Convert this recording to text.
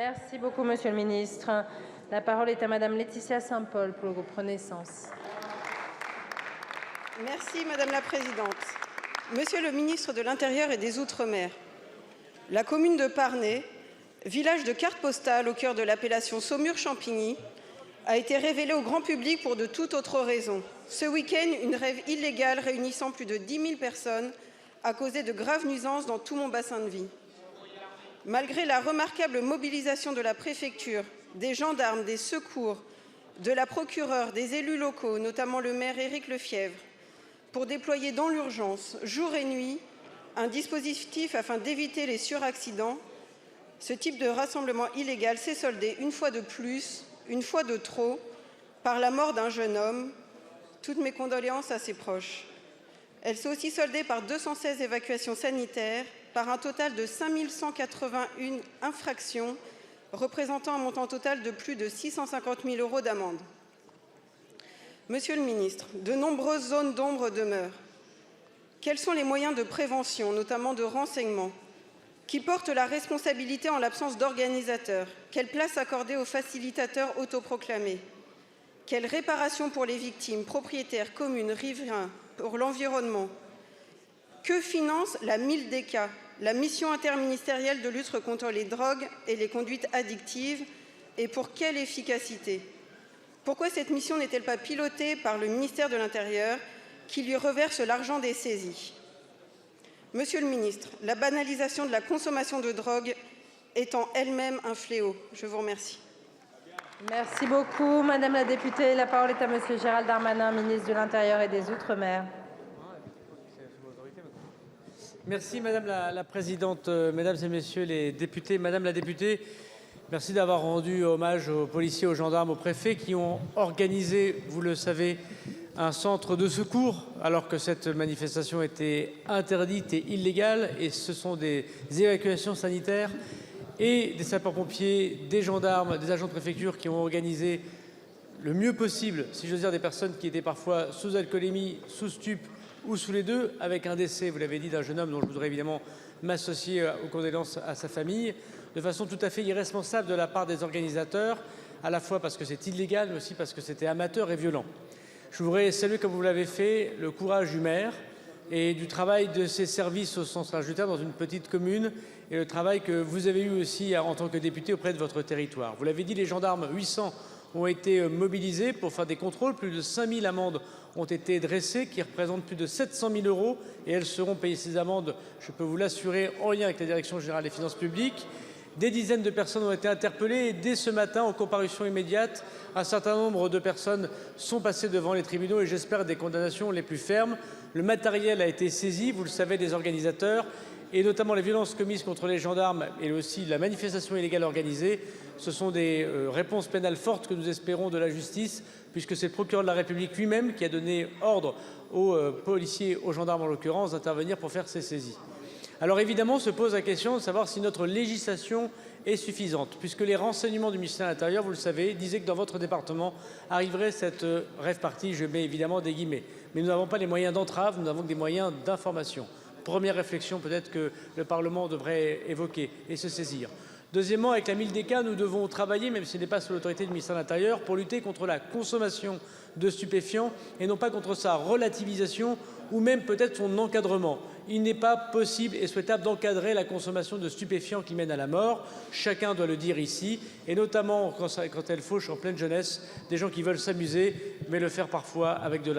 Merci beaucoup, Monsieur le ministre. La parole est à Madame Laetitia Saint-Paul pour le groupe Renaissance. Merci Madame la Présidente. Monsieur le ministre de l'Intérieur et des Outre-mer, la commune de Parnay, village de carte postale au cœur de l'appellation Saumur-Champigny, a été révélée au grand public pour de toute autre raison. Ce week-end, une rave illégale réunissant plus de 10 000 personnes a causé de graves nuisances dans tout mon bassin de vie. Malgré la remarquable mobilisation de la préfecture, des gendarmes, des secours, de la procureure, des élus locaux, notamment le maire Éric Lefièvre, pour déployer dans l'urgence, jour et nuit, un dispositif afin d'éviter les suraccidents, ce type de rassemblement illégal s'est soldé une fois de plus, une fois de trop, par la mort d'un jeune homme. Toutes mes condoléances à ses proches. Elle s'est aussi soldée par 216 évacuations sanitaires, par un total de 5 181 infractions, représentant un montant total de plus de 650 000 € d'amende. Monsieur le ministre, de nombreuses zones d'ombre demeurent. Quels sont les moyens de prévention, notamment de renseignement? Qui porte la responsabilité en l'absence d'organisateurs? Quelle place accorder aux facilitateurs autoproclamés? Quelle réparation pour les victimes, propriétaires, communes, riverains, pour l'environnement? Que finance la MILDECA, la mission interministérielle de lutte contre les drogues et les conduites addictives, et pour quelle efficacité? Pourquoi cette mission n'est-elle pas pilotée par le ministère de l'Intérieur, qui lui reverse l'argent des saisies? Monsieur le ministre, la banalisation de la consommation de drogue est en elle-même un fléau. Je vous remercie. Merci beaucoup, Madame la députée. La parole est à Monsieur Gérald Darmanin, ministre de l'Intérieur et des Outre-mer. Merci Madame la Présidente, Mesdames et Messieurs les députés. Madame la députée, merci d'avoir rendu hommage aux policiers, aux gendarmes, aux préfets qui ont organisé, vous le savez, un centre de secours alors que cette manifestation était interdite et illégale. Et ce sont des évacuations sanitaires et des sapeurs-pompiers, des gendarmes, des agents de préfecture qui ont organisé le mieux possible, si j'ose dire, des personnes qui étaient parfois sous alcoolémie, sous stup ou sous les deux, avec un décès, vous l'avez dit, d'un jeune homme dont je voudrais évidemment m'associer aux condoléances à sa famille, de façon tout à fait irresponsable de la part des organisateurs, à la fois parce que c'est illégal, mais aussi parce que c'était amateur et violent. Je voudrais saluer, comme vous l'avez fait, le courage du maire et du travail de ses services au sens large du terme dans une petite commune, et le travail que vous avez eu aussi en tant que député auprès de votre territoire. Vous l'avez dit, les gendarmes, 800 ont été mobilisés pour faire des contrôles. Plus de 5 000 amendes ont été dressées, qui représentent plus de 700 000 €, et elles seront payées, ces amendes, je peux vous l'assurer, en lien avec la Direction générale des finances publiques. Des dizaines de personnes ont été interpellées et dès ce matin, en comparution immédiate, un certain nombre de personnes sont passées devant les tribunaux et j'espère des condamnations les plus fermes. Le matériel a été saisi, vous le savez, des organisateurs, et notamment les violences commises contre les gendarmes et aussi la manifestation illégale organisée. Ce sont des réponses pénales fortes que nous espérons de la justice, puisque c'est le procureur de la République lui-même qui a donné ordre aux policiers, aux gendarmes en l'occurrence, d'intervenir pour faire ces saisies. Alors évidemment se pose la question de savoir si notre législation est suffisante, puisque les renseignements du ministère de l'Intérieur, vous le savez, disaient que dans votre département arriverait cette rave party, je mets évidemment des guillemets. Mais nous n'avons pas les moyens d'entrave, nous n'avons que des moyens d'information. Première réflexion peut-être que le Parlement devrait évoquer et se saisir. Deuxièmement, avec la MILDECA, nous devons travailler, même si ce n'est pas sous l'autorité du ministère de l'Intérieur, pour lutter contre la consommation de stupéfiants et non pas contre sa relativisation ou même peut-être son encadrement. Il n'est pas possible et souhaitable d'encadrer la consommation de stupéfiants qui mène à la mort. Chacun doit le dire ici, et notamment quand elle fauche en pleine jeunesse des gens qui veulent s'amuser, mais le faire parfois avec de la drogue.